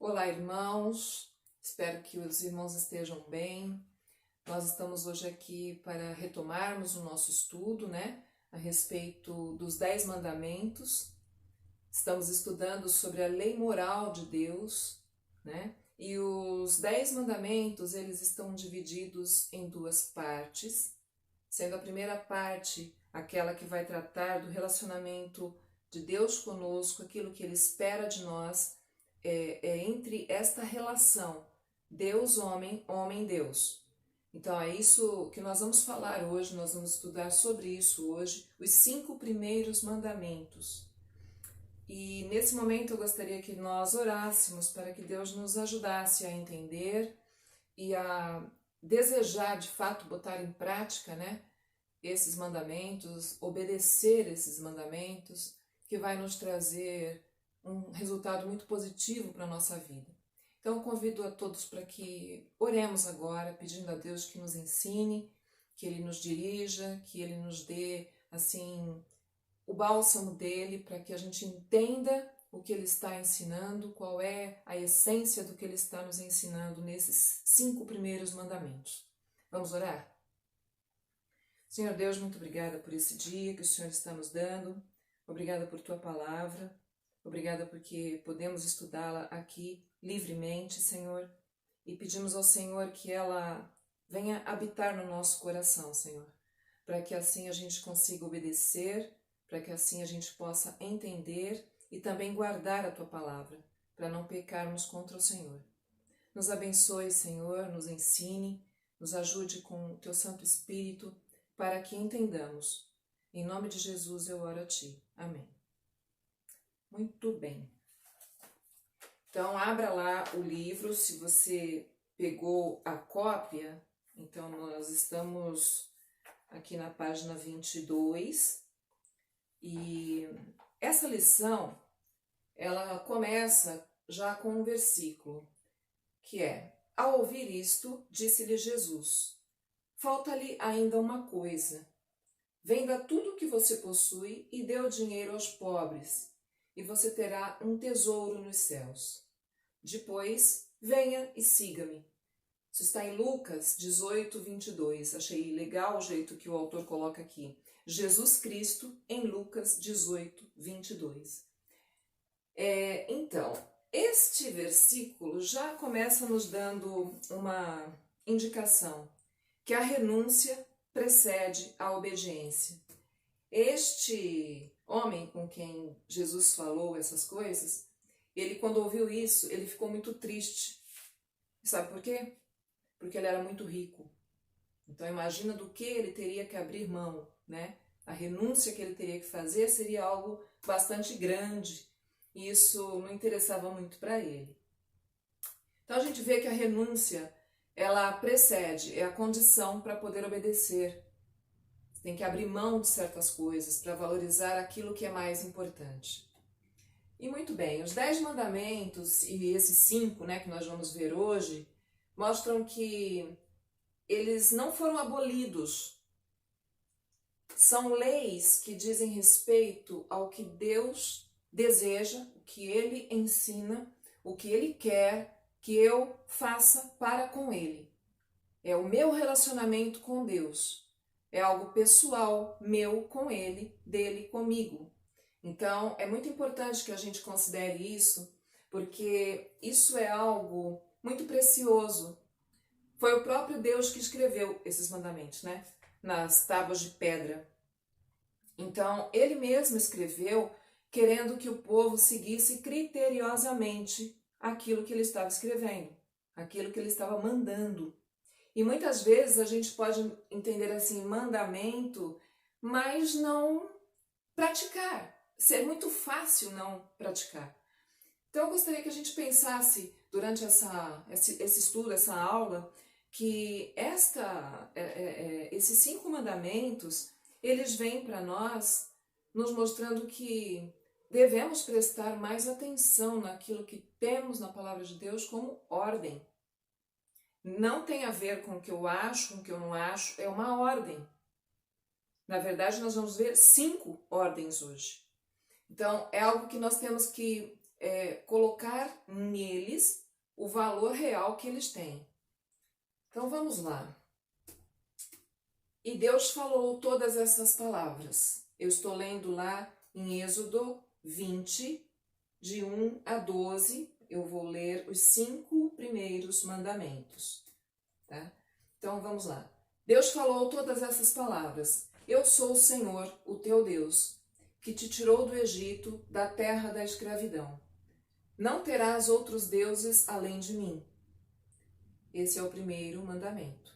Olá, irmãos, espero que os irmãos estejam bem. Nós estamos hoje aqui para retomarmos o nosso estudo, a respeito dos 10 mandamentos. Estamos estudando sobre a lei moral de Deus, E os 10 mandamentos, eles estão divididos em duas partes, sendo a primeira parte aquela que vai tratar do relacionamento de Deus conosco, aquilo que Ele espera de nós, entre esta relação Deus-homem, homem-Deus. Então é isso que nós vamos falar hoje, nós vamos estudar sobre isso hoje, os 5 primeiros mandamentos. E nesse momento eu gostaria que nós orássemos para que Deus nos ajudasse a entender e a desejar de fato botar em prática, esses mandamentos, obedecer esses mandamentos, que vai nos trazer um resultado muito positivo para a nossa vida. Então eu convido a todos para que oremos agora, pedindo a Deus que nos ensine, que Ele nos dirija, que Ele nos dê, o bálsamo dEle, para que a gente entenda o que Ele está ensinando, qual é a essência do que Ele está nos ensinando nesses 5 primeiros mandamentos. Vamos orar? Senhor Deus, muito obrigada por esse dia que o Senhor está nos dando. Obrigada por Tua palavra. Obrigada porque podemos estudá-la aqui livremente, Senhor. E pedimos ao Senhor que ela venha habitar no nosso coração, Senhor. Para que assim a gente consiga obedecer, para que assim a gente possa entender e também guardar a Tua palavra, para não pecarmos contra o Senhor. Nos abençoe, Senhor, nos ensine, nos ajude com o Teu Santo Espírito, para que entendamos. Em nome de Jesus eu oro a Ti. Amém. Muito bem. Então, abra lá o livro, se você pegou a cópia. Então, nós estamos aqui na página 22. E essa lição, ela começa já com um versículo, que é: ao ouvir isto, disse-lhe Jesus: falta-lhe ainda uma coisa. Venda tudo o que você possui e dê o dinheiro aos pobres, e você terá um tesouro nos céus. Depois, venha e siga-me. Isso está em Lucas 18, 22. Achei legal o jeito que o autor coloca aqui. Jesus Cristo em Lucas 18, 22. Então, este versículo já começa nos dando uma indicação que a renúncia precede a obediência. Este homem com quem Jesus falou essas coisas, ele, quando ouviu isso, ele ficou muito triste. Sabe por quê? Porque ele era muito rico. Então imagina do que ele teria que abrir mão, A renúncia que ele teria que fazer seria algo bastante grande. E isso não interessava muito para ele. Então a gente vê que a renúncia, ela precede, é a condição para poder obedecer. Você tem que abrir mão de certas coisas para valorizar aquilo que é mais importante. E muito bem, os 10 mandamentos e esses 5, que nós vamos ver hoje, mostram que eles não foram abolidos. São leis que dizem respeito ao que Deus deseja, o que Ele ensina, o que Ele quer que eu faça para com Ele. É o meu relacionamento com Deus. É algo pessoal, meu com Ele, dele comigo. Então, é muito importante que a gente considere isso, porque isso é algo muito precioso. Foi o próprio Deus que escreveu esses mandamentos, nas tábuas de pedra. Então, Ele mesmo escreveu querendo que o povo seguisse criteriosamente aquilo que Ele estava escrevendo, aquilo que Ele estava mandando. E muitas vezes a gente pode entender assim, mandamento, mas não praticar. Ser muito fácil não praticar. Então eu gostaria que a gente pensasse durante esse estudo, essa aula, que esses 5 mandamentos, eles vêm para nós nos mostrando que devemos prestar mais atenção naquilo que temos na palavra de Deus como ordem. Não tem a ver com o que eu acho, com o que eu não acho, é uma ordem. Na verdade, nós vamos ver 5 ordens hoje. Então, é algo que nós temos que colocar neles o valor real que eles têm. Então vamos lá. E Deus falou todas essas palavras. Eu estou lendo lá em Êxodo 20, de 1 a 12. Eu vou ler os 5 primeiros mandamentos. Tá? Então vamos lá. Deus falou todas essas palavras. Eu sou o Senhor, o teu Deus, que te tirou do Egito, da terra da escravidão. Não terás outros deuses além de mim. Esse é o primeiro mandamento.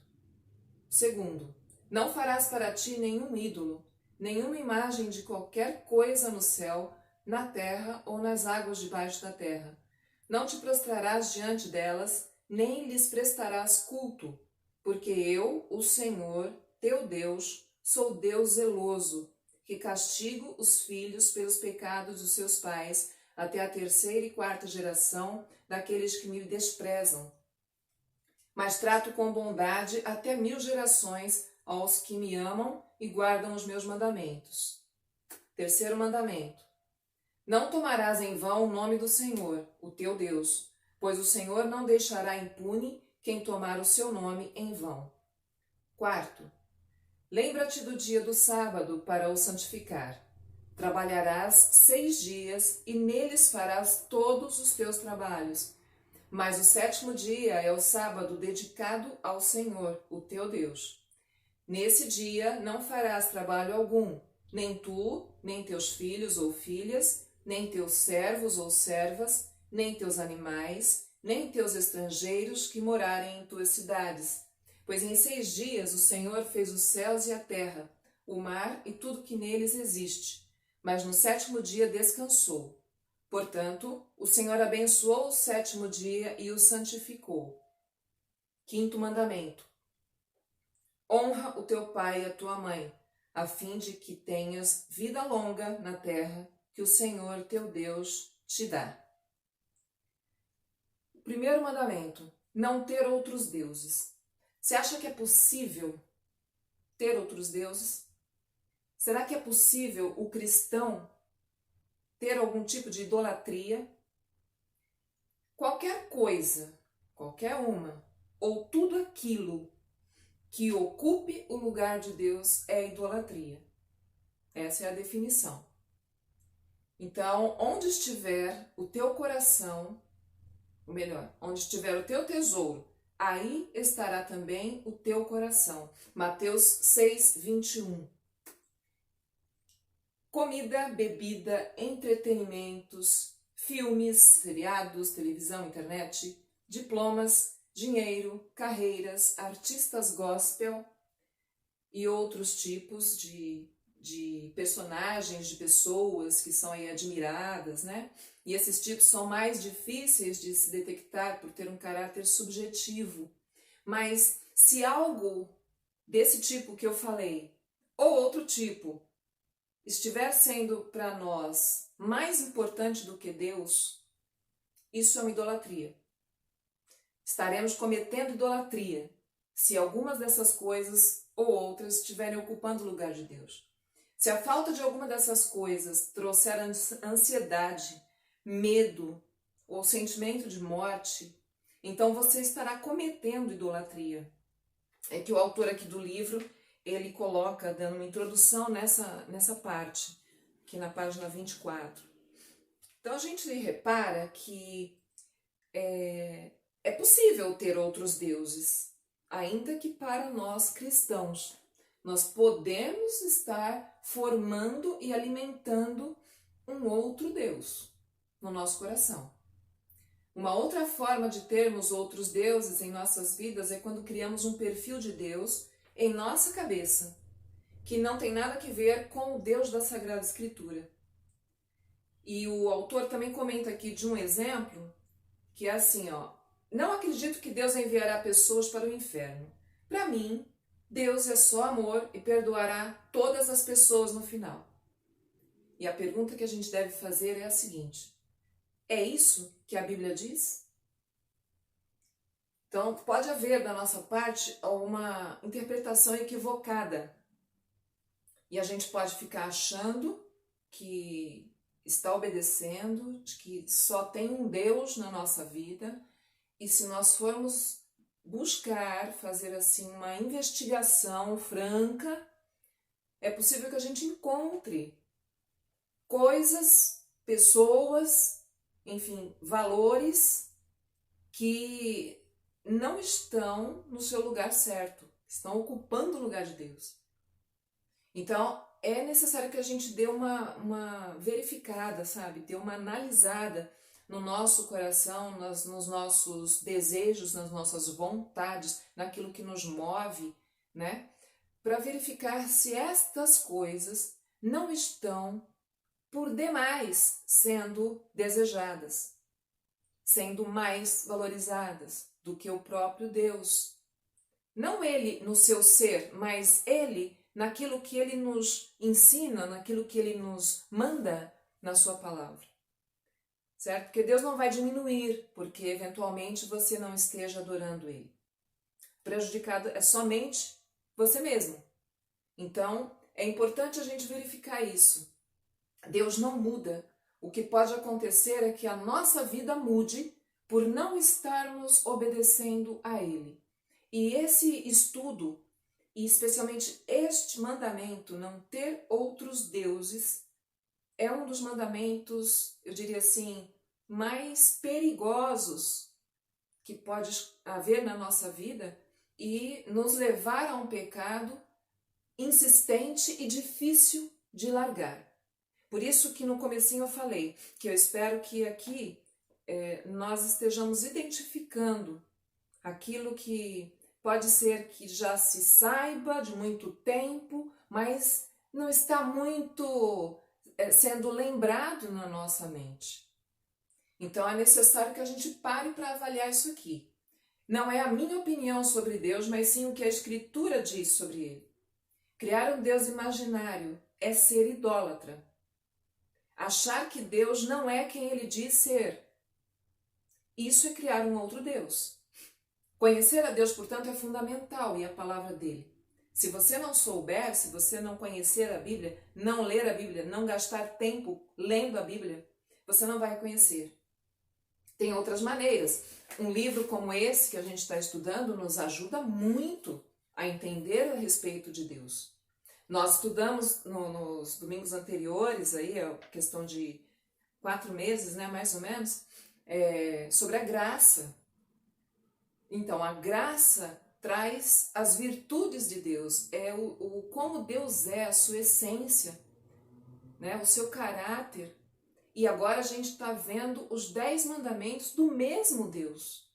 Segundo, não farás para ti nenhum ídolo, nenhuma imagem de qualquer coisa no céu, na terra ou nas águas debaixo da terra. Não te prostrarás diante delas, nem lhes prestarás culto, porque eu, o Senhor, teu Deus, sou Deus zeloso, que castigo os filhos pelos pecados dos seus pais, até a 3ª e 4ª geração daqueles que me desprezam. Mas trato com bondade até 1000 gerações aos que me amam e guardam os meus mandamentos. Terceiro mandamento. Não tomarás em vão o nome do Senhor, o teu Deus, pois o Senhor não deixará impune quem tomar o seu nome em vão. Quarto. Lembra-te do dia do sábado para o santificar. Trabalharás 6 dias e neles farás todos os teus trabalhos. Mas o 7º dia é o sábado dedicado ao Senhor, o teu Deus. Nesse dia não farás trabalho algum, nem tu, nem teus filhos ou filhas, nem teus servos ou servas, nem teus animais, nem teus estrangeiros que morarem em tuas cidades. Pois em 6 dias o Senhor fez os céus e a terra, o mar e tudo que neles existe. Mas no 7º dia descansou. Portanto, o Senhor abençoou o 7º dia e o santificou. Quinto mandamento. Honra o teu pai e a tua mãe, a fim de que tenhas vida longa na terra que o Senhor teu Deus te dá. O primeiro mandamento. Não ter outros deuses. Você acha que é possível ter outros deuses? Será que é possível o cristão ter algum tipo de idolatria? Qualquer coisa, qualquer uma, ou tudo aquilo que ocupe o lugar de Deus é idolatria. Essa é a definição. Então, onde estiver o teu coração, ou melhor, onde estiver o teu tesouro, aí estará também o teu coração. Mateus 6, 21. Comida, bebida, entretenimentos, filmes, seriados, televisão, internet, diplomas, dinheiro, carreiras, artistas gospel e outros tipos de personagens, de pessoas que são aí admiradas, né? E esses tipos são mais difíceis de se detectar por ter um caráter subjetivo. Mas se algo desse tipo que eu falei, ou outro tipo, estiver sendo para nós mais importante do que Deus, isso é uma idolatria. Estaremos cometendo idolatria se algumas dessas coisas ou outras estiverem ocupando o lugar de Deus. Se a falta de alguma dessas coisas trouxer ansiedade, medo ou sentimento de morte, então você estará cometendo idolatria. É que o autor aqui do livro, ele coloca, dando uma introdução nessa parte, aqui na página 24. Então a gente repara que é possível ter outros deuses, ainda que para nós cristãos. Nós podemos estar formando e alimentando um outro Deus no nosso coração. Uma outra forma de termos outros deuses em nossas vidas é quando criamos um perfil de Deus em nossa cabeça, que não tem nada a ver com o Deus da Sagrada Escritura. E o autor também comenta aqui de um exemplo que é assim, não acredito que Deus enviará pessoas para o inferno. Para mim, Deus é só amor e perdoará todas as pessoas no final. E a pergunta que a gente deve fazer é a seguinte: é isso que a Bíblia diz? Então, pode haver da nossa parte uma interpretação equivocada. E a gente pode ficar achando que está obedecendo, de que só tem um Deus na nossa vida E se nós formos buscar fazer assim uma investigação franca, é possível que a gente encontre coisas, pessoas, enfim, valores que não estão no seu lugar certo, estão ocupando o lugar de Deus. Então, é necessário que a gente dê uma verificada, sabe? Dê uma analisada no nosso coração, nos nossos desejos, nas nossas vontades, naquilo que nos move, né? Para verificar se estas coisas não estão por demais sendo desejadas, sendo mais valorizadas do que o próprio Deus. Não ele no seu ser, mas ele naquilo que ele nos ensina, naquilo que ele nos manda na sua palavra. Certo? Porque Deus não vai diminuir, porque eventualmente você não esteja adorando ele. Prejudicado é somente você mesmo. Então, é importante a gente verificar isso. Deus não muda. O que pode acontecer é que a nossa vida mude por não estarmos obedecendo a ele. E esse estudo, e especialmente este mandamento, não ter outros deuses, é um dos mandamentos, eu diria assim, mais perigosos que pode haver na nossa vida e nos levar a um pecado insistente e difícil de largar. Por isso que no comecinho eu falei que eu espero que aqui nós estejamos identificando aquilo que pode ser que já se saiba de muito tempo, mas não está muito sendo lembrado na nossa mente. Então é necessário que a gente pare para avaliar isso aqui. Não é a minha opinião sobre Deus, mas sim o que a Escritura diz sobre ele. Criar um Deus imaginário é ser idólatra. Achar que Deus não é quem ele diz ser. Isso é criar um outro Deus. Conhecer a Deus, portanto, é fundamental e a palavra dele. Se você não souber, se você não conhecer a Bíblia, não ler a Bíblia, não gastar tempo lendo a Bíblia, você não vai conhecer. Tem outras maneiras. Um livro como esse que a gente está estudando nos ajuda muito a entender a respeito de Deus. Nós estudamos nos domingos anteriores, aí, a questão de 4 meses, né, mais ou menos, sobre a graça. Então, a graça traz as virtudes de Deus, como Deus é, a sua essência, né, o seu caráter. E agora a gente está vendo os 10 mandamentos do mesmo Deus.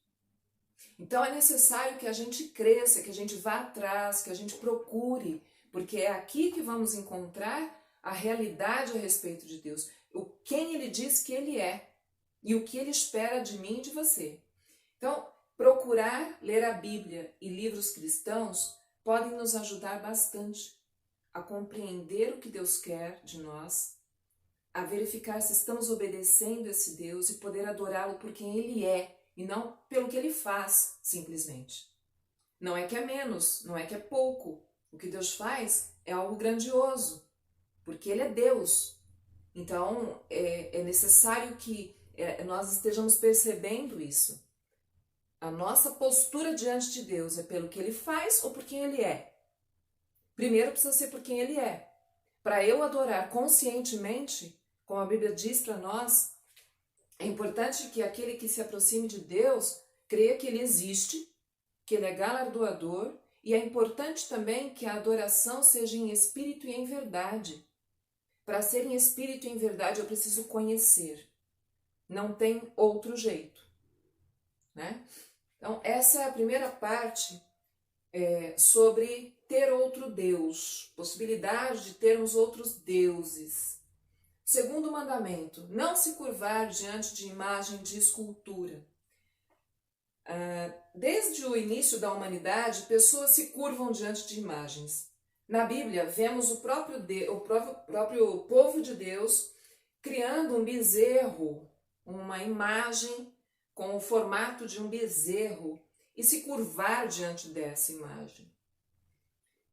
Então é necessário que a gente cresça, que a gente vá atrás, que a gente procure, porque é aqui que vamos encontrar a realidade a respeito de Deus, quem ele diz que ele é e o que ele espera de mim e de você. Então, procurar ler a Bíblia e livros cristãos podem nos ajudar bastante a compreender o que Deus quer de nós, a verificar se estamos obedecendo esse Deus e poder adorá-lo por quem ele é e não pelo que ele faz, simplesmente. Não é que é menos, não é que é pouco. O que Deus faz é algo grandioso, porque ele é Deus. Então, é necessário que nós estejamos percebendo isso. A nossa postura diante de Deus é pelo que ele faz ou por quem ele é? Primeiro precisa ser por quem ele é. Para eu adorar conscientemente, como a Bíblia diz para nós, é importante que aquele que se aproxime de Deus creia que ele existe, que ele é galardoador, e é importante também que a adoração seja em espírito e em verdade. Para ser em espírito e em verdade eu preciso conhecer. Não tem outro jeito, né? Então essa é a primeira parte sobre ter outro Deus, possibilidade de termos outros deuses. Segundo mandamento, não se curvar diante de imagem de escultura. Desde o início da humanidade, pessoas se curvam diante de imagens. Na Bíblia, vemos o próprio povo de Deus criando um bezerro, uma imagem com o formato de um bezerro e se curvar diante dessa imagem.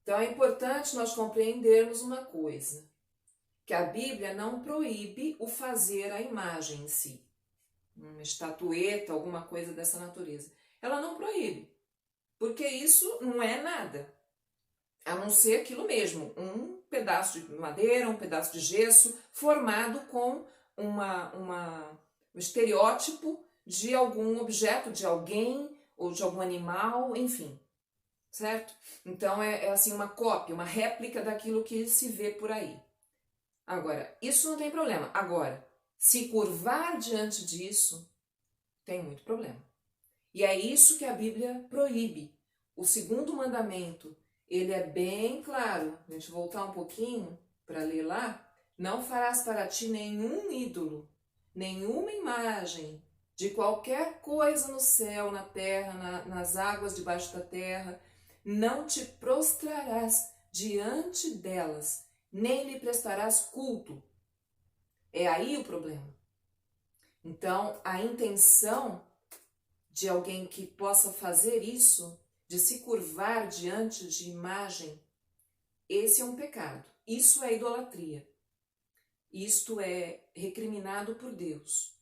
Então é importante nós compreendermos uma coisa, que a Bíblia não proíbe o fazer a imagem em si. uma estatueta, alguma coisa dessa natureza. Ela não proíbe, porque isso não é nada, a não ser aquilo mesmo, um pedaço de madeira, um pedaço de gesso, formado com um estereótipo de algum objeto, de alguém ou de algum animal, enfim, certo? Então é assim uma cópia, uma réplica daquilo que se vê por aí. Agora, isso não tem problema. Agora, se curvar diante disso, tem muito problema. E é isso que a Bíblia proíbe. O segundo mandamento, ele é bem claro. A gente voltar um pouquinho para ler lá. Não farás para ti nenhum ídolo, nenhuma imagem de qualquer coisa no céu, na terra, nas águas debaixo da terra. Não te prostrarás diante delas, nem lhe prestarás culto. É aí o problema. Então, a intenção de alguém que possa fazer isso, de se curvar diante de imagem, esse é um pecado. Isso é idolatria. Isto é recriminado por Deus.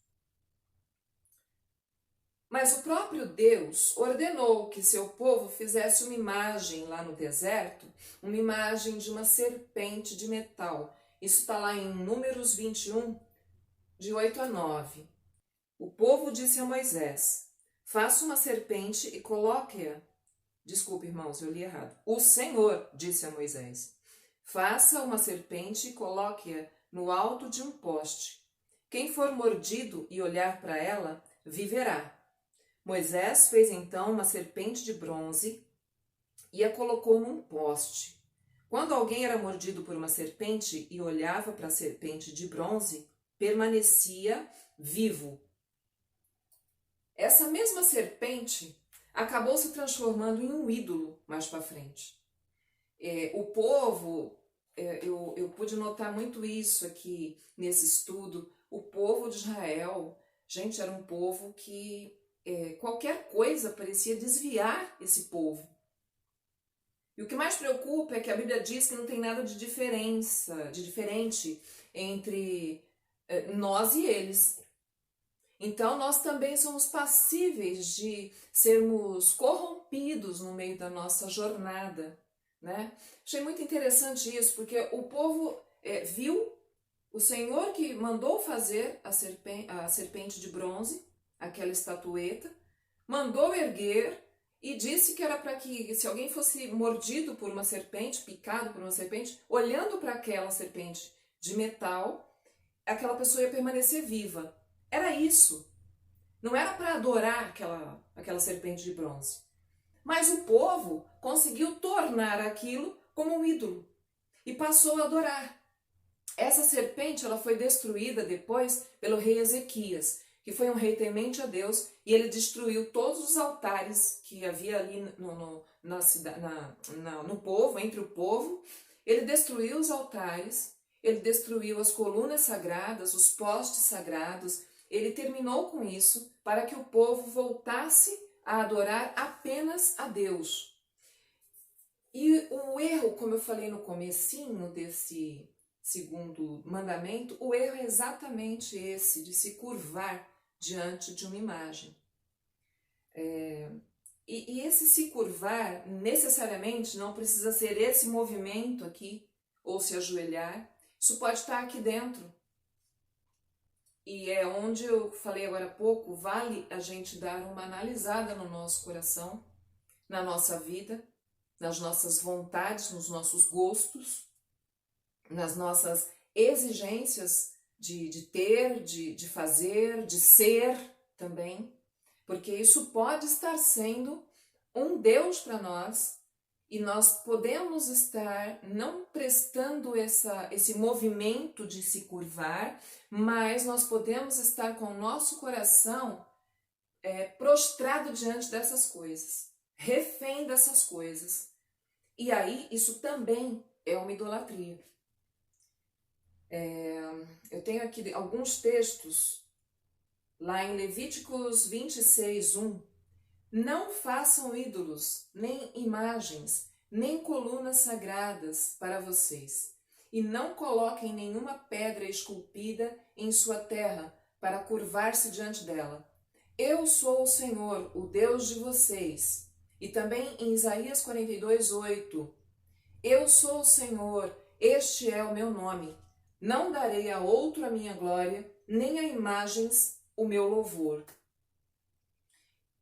Mas o próprio Deus ordenou que seu povo fizesse uma imagem lá no deserto, uma imagem de uma serpente de metal. Isso está lá em Números 21, de 8 a 9. O povo disse a Moisés: faça uma serpente e coloque-a. Desculpe, irmãos, eu li errado. O Senhor disse a Moisés: faça uma serpente e coloque-a no alto de um poste. Quem for mordido e olhar para ela, viverá. Moisés fez então uma serpente de bronze e a colocou num poste. Quando alguém era mordido por uma serpente e olhava para a serpente de bronze, permanecia vivo. Essa mesma serpente acabou se transformando em um ídolo mais para frente. O povo, eu pude notar muito isso aqui nesse estudo, o povo de Israel, gente, era um povo que qualquer coisa parecia desviar esse povo. E o que mais preocupa é que a Bíblia diz que não tem nada de diferente entre nós e eles. Então nós também somos passíveis de sermos corrompidos no meio da nossa jornada, né? Achei muito interessante isso, porque o povo viu o Senhor que mandou fazer a serpente de bronze, aquela estatueta, mandou erguer e disse que era para que, se alguém fosse mordido por uma serpente, picado por uma serpente, olhando para aquela serpente de metal, aquela pessoa ia permanecer viva. Era isso. Não era para adorar aquela serpente de bronze. Mas o povo conseguiu tornar aquilo como um ídolo e passou a adorar. Essa serpente ela foi destruída depois pelo rei Ezequias, que foi um rei temente a Deus, e ele destruiu todos os altares que havia ali no povo, entre o povo. Ele destruiu os altares, ele destruiu as colunas sagradas, os postes sagrados. Ele terminou com isso para que o povo voltasse a adorar apenas a Deus. E o erro, como eu falei no comecinho desse segundo mandamento, o erro é exatamente esse, de se curvar diante de uma imagem. E esse se curvar, necessariamente, não precisa ser esse movimento aqui, ou se ajoelhar. Isso pode estar aqui dentro. E é onde eu falei agora há pouco, vale a gente dar uma analisada no nosso coração, na nossa vida, nas nossas vontades, nos nossos gostos, nas nossas exigências de ter, de fazer, de ser também, porque isso pode estar sendo um Deus para nós e nós podemos estar não prestando esse movimento de se curvar, mas nós podemos estar com o nosso coração prostrado diante dessas coisas, refém dessas coisas. E aí isso também é uma idolatria. Eu tenho aqui alguns textos, lá em Levíticos 26, 1. Não façam ídolos, nem imagens, nem colunas sagradas para vocês, e não coloquem nenhuma pedra esculpida em sua terra, para curvar-se diante dela. Eu sou o Senhor, o Deus de vocês. E também em Isaías 42:8. Eu sou o Senhor, este é o meu nome. Não darei a outro a minha glória, nem a imagens o meu louvor.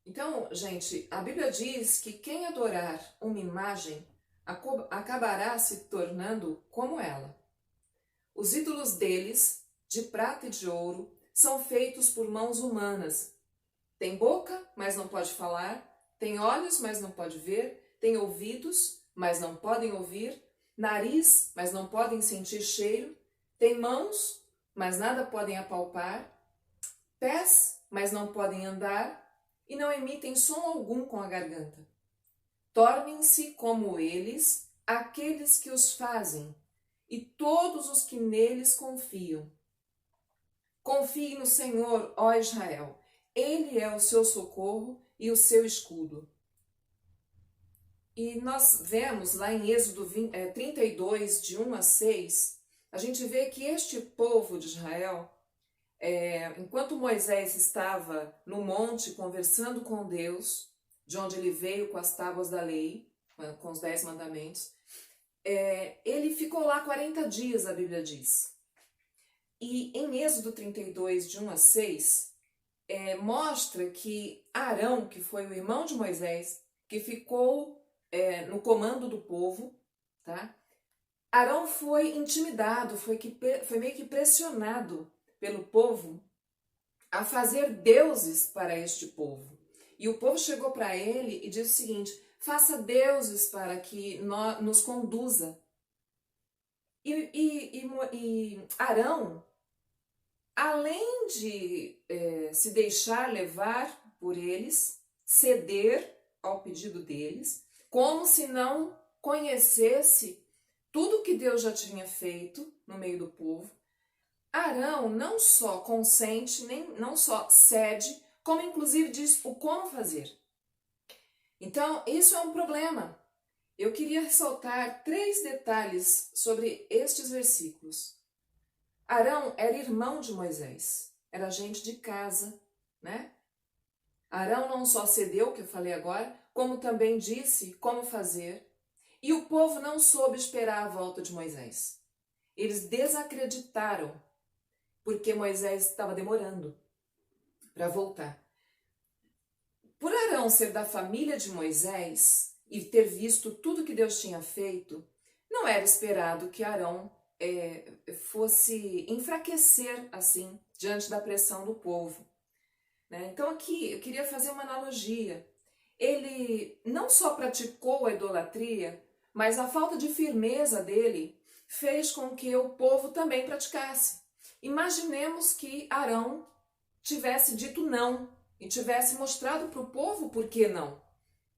Então, gente, a Bíblia diz que quem adorar uma imagem acabará se tornando como ela. Os ídolos deles, de prata e de ouro, são feitos por mãos humanas. Tem boca, mas não pode falar, tem olhos, mas não pode ver, tem ouvidos, mas não podem ouvir, nariz, mas não podem sentir cheiro, tem mãos, mas nada podem apalpar, pés, mas não podem andar, e não emitem som algum com a garganta. Tornem-se como eles aqueles que os fazem, e todos os que neles confiam. Confie no Senhor, ó Israel. Ele é o seu socorro e o seu escudo. E nós vemos lá em Êxodo 32, de 1 a 6, a gente vê que este povo de Israel, enquanto Moisés estava no monte conversando com Deus, de onde ele veio com as tábuas da lei, com os 10 mandamentos, ele ficou lá 40 dias, a Bíblia diz. E em Êxodo 32, de 1 a 6, mostra que Arão, que foi o irmão de Moisés, que ficou no comando do povo, tá? Arão foi intimidado, foi meio que pressionado pelo povo a fazer deuses para este povo. E o povo chegou para ele e disse o seguinte: faça deuses para que nos conduza. E Arão, além de se deixar levar por eles, ceder ao pedido deles, como se não conhecesse tudo que Deus já tinha feito no meio do povo, Arão não só consente, não só cede, como inclusive diz o como fazer. Então, isso é um problema. Eu queria ressaltar 3 detalhes sobre estes versículos. Arão era irmão de Moisés, era gente de casa, né? Arão não só cedeu, que eu falei agora, como também disse como fazer. E o povo não soube esperar a volta de Moisés. Eles desacreditaram, porque Moisés estava demorando para voltar. Por Arão ser da família de Moisés e ter visto tudo que Deus tinha feito, não era esperado que Arão fosse enfraquecer assim diante da pressão do povo, né? Então aqui eu queria fazer uma analogia. Ele não só praticou a idolatria, mas a falta de firmeza dele fez com que o povo também praticasse. Imaginemos que Arão tivesse dito não e tivesse mostrado para o povo por que não.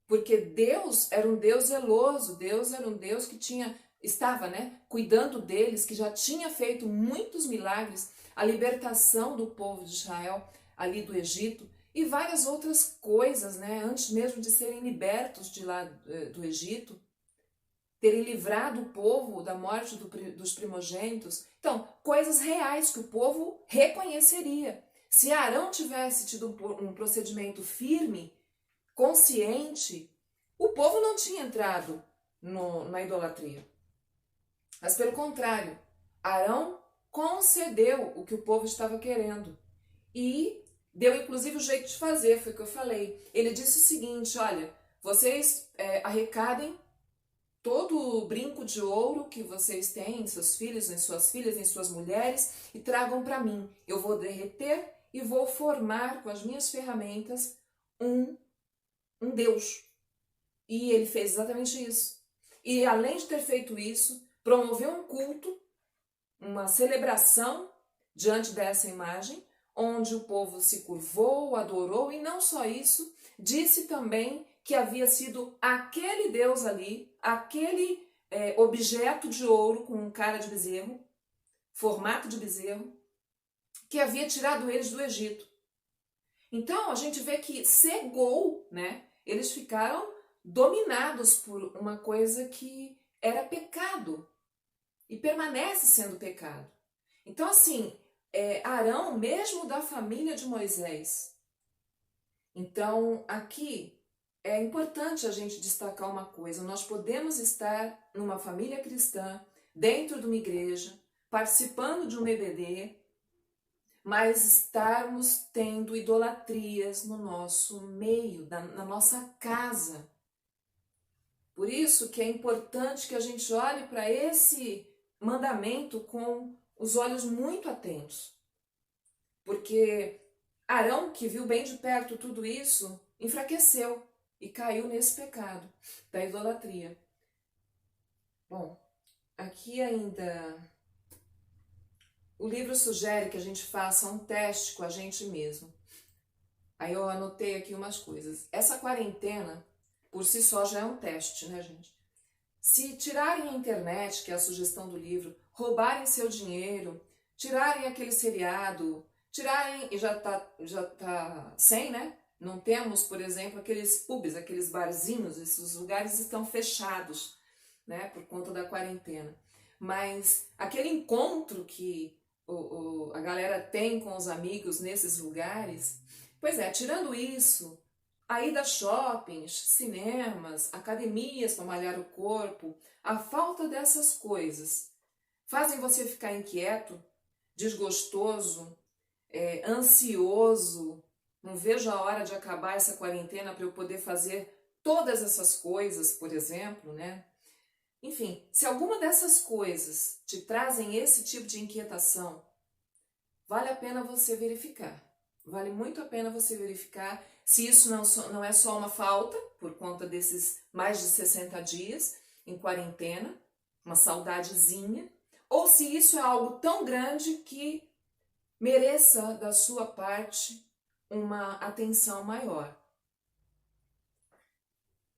Porque Deus era um Deus zeloso, Deus era um Deus que estava cuidando deles, que já tinha feito muitos milagres, a libertação do povo de Israel ali do Egito e várias outras coisas, antes mesmo de serem libertos de lá do Egito, terem livrado o povo da morte dos primogênitos. Então, coisas reais que o povo reconheceria. Se Arão tivesse tido um procedimento firme, consciente, o povo não tinha entrado na idolatria. Mas pelo contrário, Arão concedeu o que o povo estava querendo e deu inclusive o jeito de fazer, foi o que eu falei. Ele disse o seguinte: olha, vocês arrecadem todo o brinco de ouro que vocês têm em seus filhos, em suas filhas, em suas mulheres e tragam para mim. Eu vou derreter e vou formar com as minhas ferramentas um Deus. E ele fez exatamente isso. E além de ter feito isso, promoveu um culto, uma celebração diante dessa imagem, onde o povo se curvou, adorou, e não só isso, disse também que havia sido aquele Deus ali, aquele objeto de ouro com cara de bezerro, formato de bezerro, que havia tirado eles do Egito. Então a gente vê que cegou, eles ficaram dominados por uma coisa que era pecado e permanece sendo pecado. Então assim, Arão, mesmo da família de Moisés. Então, aqui é importante a gente destacar uma coisa: nós podemos estar numa família cristã, dentro de uma igreja, participando de um EBD, mas estarmos tendo idolatrias no nosso meio, na nossa casa. Por isso que é importante que a gente olhe para esse mandamento com os olhos muito atentos. Porque Arão, que viu bem de perto tudo isso, enfraqueceu e caiu nesse pecado da idolatria. Bom, aqui ainda o livro sugere que a gente faça um teste com a gente mesmo. Aí eu anotei aqui umas coisas. Essa quarentena, por si só, já é um teste, né, gente? Se tirarem a internet, que é a sugestão do livro, roubarem seu dinheiro, tirarem aquele seriado, tirarem, e já tá sem, né? Não temos, por exemplo, aqueles pubs, aqueles barzinhos, esses lugares estão fechados, né, por conta da quarentena. Mas aquele encontro que a galera tem com os amigos nesses lugares, pois é, tirando isso, a ida a shoppings, cinemas, academias para malhar o corpo, a falta dessas coisas fazem você ficar inquieto, desgostoso, ansioso. Não vejo a hora de acabar essa quarentena para eu poder fazer todas essas coisas, por exemplo, né? Enfim, se alguma dessas coisas te trazem esse tipo de inquietação, vale a pena você verificar. Vale muito a pena você verificar se isso não é só uma falta, por conta desses mais de 60 dias em quarentena, uma saudadezinha, ou se isso é algo tão grande que mereça da sua parte uma atenção maior.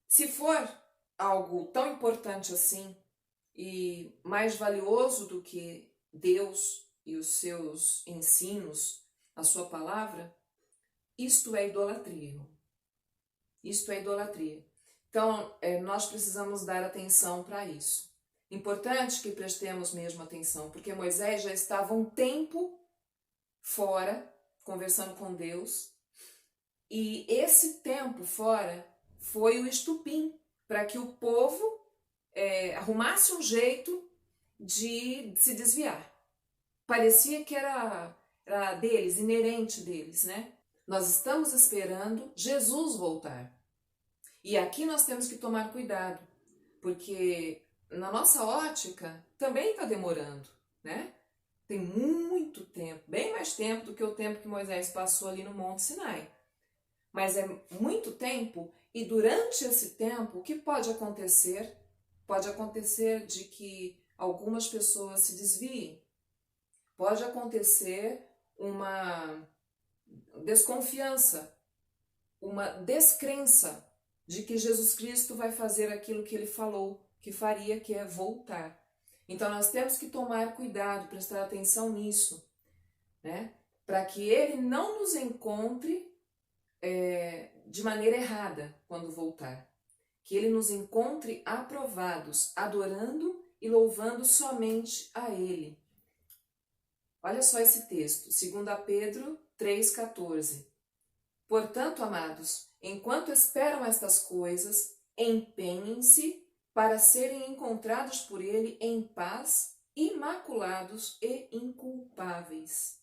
Se for algo tão importante assim e mais valioso do que Deus e os seus ensinos, a sua palavra, isto é idolatria. Isto é idolatria. Então, nós precisamos dar atenção para isso. Importante que prestemos mesmo atenção, porque Moisés já estava um tempo fora, conversando com Deus, e esse tempo fora foi o estupim para que o povo arrumasse um jeito de se desviar. Parecia que era deles, inerente deles, né? Nós estamos esperando Jesus voltar. E aqui nós temos que tomar cuidado, porque na nossa ótica também está demorando, né? Tem muito tempo, bem mais tempo do que o tempo que Moisés passou ali no Monte Sinai. Mas é muito tempo, e durante esse tempo, o que pode acontecer? Pode acontecer de que algumas pessoas se desviem. Pode acontecer uma desconfiança, uma descrença de que Jesus Cristo vai fazer aquilo que ele falou que faria, que é voltar. Então nós temos que tomar cuidado, prestar atenção nisso, né? Para que ele não nos encontre de maneira errada quando voltar. Que ele nos encontre aprovados, adorando e louvando somente a ele. Olha só esse texto, 2 Pedro 3,14. Portanto, amados, enquanto esperam estas coisas, empenhem-se para serem encontrados por ele em paz, imaculados e inculpáveis.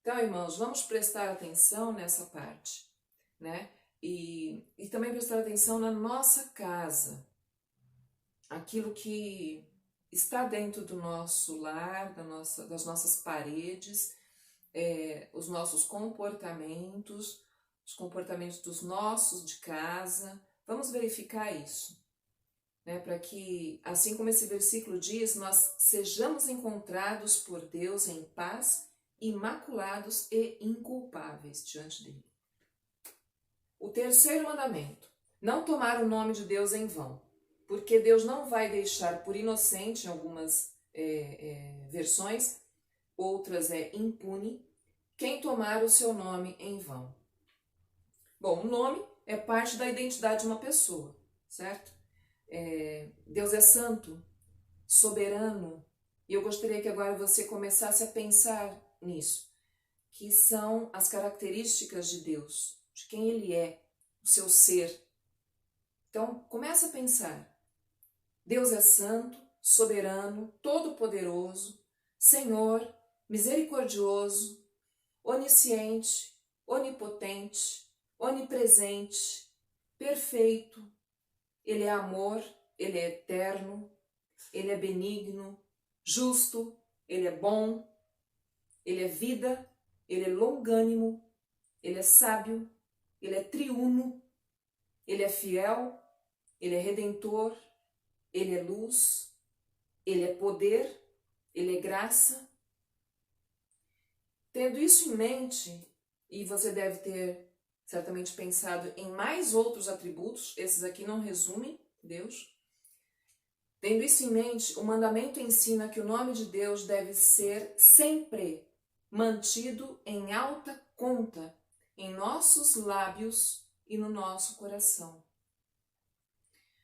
Então, irmãos, vamos prestar atenção nessa parte, né? E também prestar atenção na nossa casa, aquilo que está dentro do nosso lar, das nossas paredes, os nossos comportamentos, os comportamentos dos nossos de casa. Vamos verificar isso, né? Para que, assim como esse versículo diz, nós sejamos encontrados por Deus em paz, imaculados e inculpáveis diante dele. O terceiro mandamento: não tomar o nome de Deus em vão, porque Deus não vai deixar por inocente, em algumas versões, outras impune, quem tomar o seu nome em vão. Bom, o nome é parte da identidade de uma pessoa, certo? Deus é santo, soberano, e eu gostaria que agora você começasse a pensar nisso, que são as características de Deus, de quem Ele é, o seu ser. Então, começa a pensar. Deus é santo, soberano, todo-poderoso, Senhor, misericordioso, onisciente, onipotente, onipresente, perfeito. Ele é amor, Ele é eterno, Ele é benigno, justo, Ele é bom, Ele é vida, Ele é longânimo, Ele é sábio, Ele é triuno, Ele é fiel, Ele é redentor, Ele é luz, Ele é poder, Ele é graça. Tendo isso em mente, e você deve ter certamente pensado em mais outros atributos, esses aqui não resumem Deus. Tendo isso em mente, o mandamento ensina que o nome de Deus deve ser sempre mantido em alta conta em nossos lábios e no nosso coração.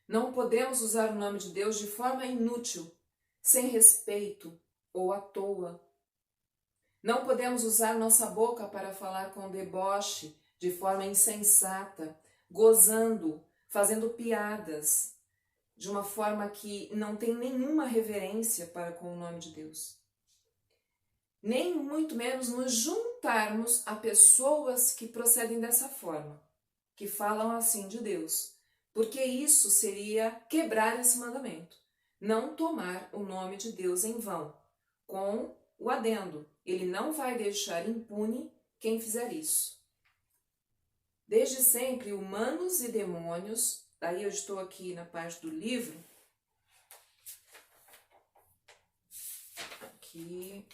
Não podemos usar o nome de Deus de forma inútil, sem respeito ou à toa. Não podemos usar nossa boca para falar com deboche, de forma insensata, gozando, fazendo piadas, de uma forma que não tem nenhuma reverência para com o nome de Deus. Nem muito menos nos juntarmos a pessoas que procedem dessa forma, que falam assim de Deus, porque isso seria quebrar esse mandamento, não tomar o nome de Deus em vão, com o adendo, Ele não vai deixar impune quem fizer isso. Desde sempre, humanos e demônios, daí eu estou aqui na parte do livro, aqui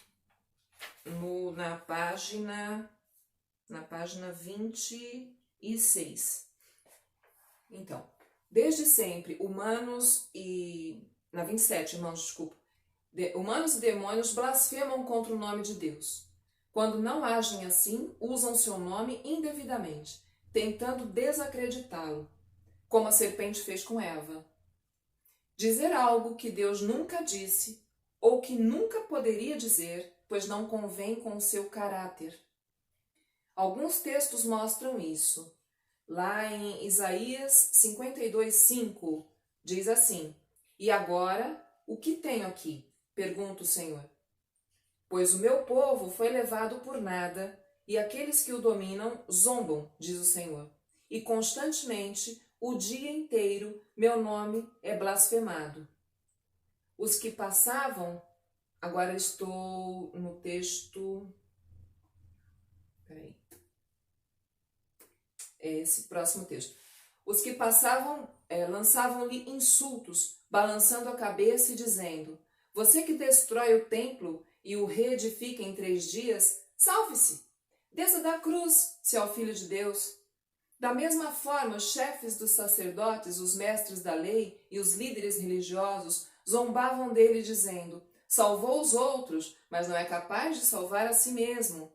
na página 26. Então, desde sempre, humanos e... na 27, irmãos, desculpa. Humanos e demônios blasfemam contra o nome de Deus. Quando não agem assim, usam seu nome indevidamente, tentando desacreditá-lo, como a serpente fez com Eva. Dizer algo que Deus nunca disse ou que nunca poderia dizer, pois não convém com o seu caráter. Alguns textos mostram isso. Lá em Isaías 52:5, diz assim: E agora, o que tenho aqui? Pergunta o Senhor. Pois o meu povo foi levado por nada, e aqueles que o dominam zombam, diz o Senhor. E constantemente, o dia inteiro, meu nome é blasfemado. Os que passavam, agora estou no texto, esse próximo texto. Os que passavam lançavam-lhe insultos, balançando a cabeça e dizendo: Você que destrói o templo e o reedifica em 3 dias, salve-se! Desça da cruz, se é o Filho de Deus. Da mesma forma, os chefes dos sacerdotes, os mestres da lei e os líderes religiosos zombavam dele, dizendo: Salvou os outros, mas não é capaz de salvar a si mesmo.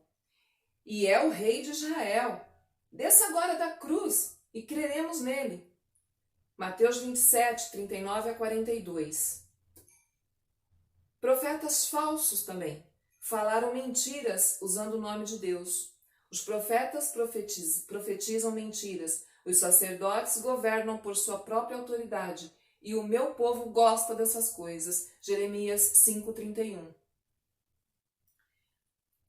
E é o rei de Israel. Desça agora da cruz e creremos nele. Mateus 27, 39-42. Profetas falsos também falaram mentiras usando o nome de Deus. Os profetas profetizam mentiras. Os sacerdotes governam por sua própria autoridade. E o meu povo gosta dessas coisas. Jeremias 5:31.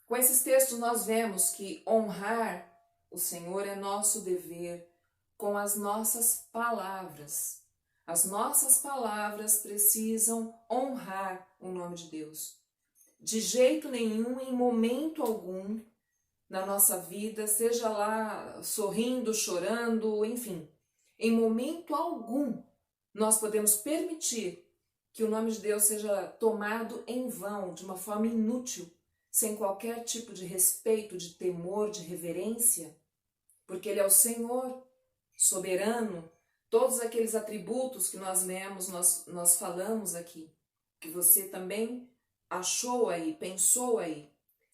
Com esses textos nós vemos que honrar o Senhor é nosso dever com as nossas palavras. As nossas palavras precisam honrar o nome de Deus. De jeito nenhum, em momento algum, na nossa vida, seja lá sorrindo, chorando, enfim, em momento algum, nós podemos permitir que o nome de Deus seja tomado em vão, de uma forma inútil, sem qualquer tipo de respeito, de temor, de reverência, porque Ele é o Senhor, soberano. Todos aqueles atributos que nós lemos, nós falamos aqui, que você também achou aí, pensou aí.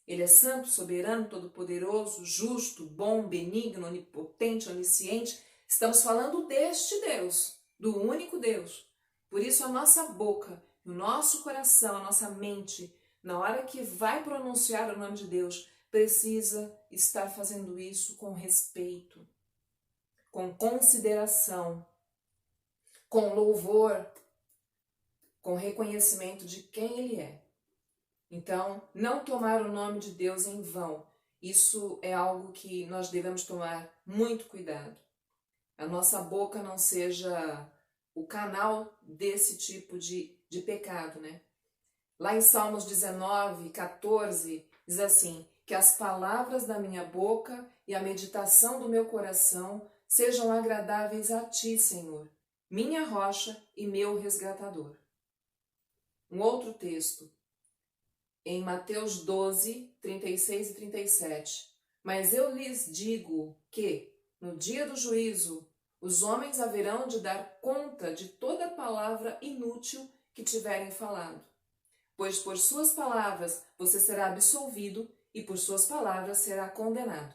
Ele é santo, soberano, todo-poderoso, justo, bom, benigno, onipotente, onisciente. Estamos falando deste Deus, do único Deus. Por isso a nossa boca, o nosso coração, a nossa mente na hora que vai pronunciar o nome de Deus, precisa estar fazendo isso com respeito, com consideração, com louvor, com reconhecimento de quem Ele é. Então, não tomar o nome de Deus em vão, isso é algo que nós devemos tomar muito cuidado. A nossa boca não seja o canal desse tipo de pecado, né? Lá em Salmos 19, 14, diz assim, que as palavras da minha boca e a meditação do meu coração sejam agradáveis a Ti, Senhor, minha rocha e meu resgatador. Um outro texto, em Mateus 12, 36 e 37. Mas eu lhes digo que, no dia do juízo, os homens haverão de dar conta de toda palavra inútil que tiverem falado. Pois por suas palavras você será absolvido e por suas palavras será condenado.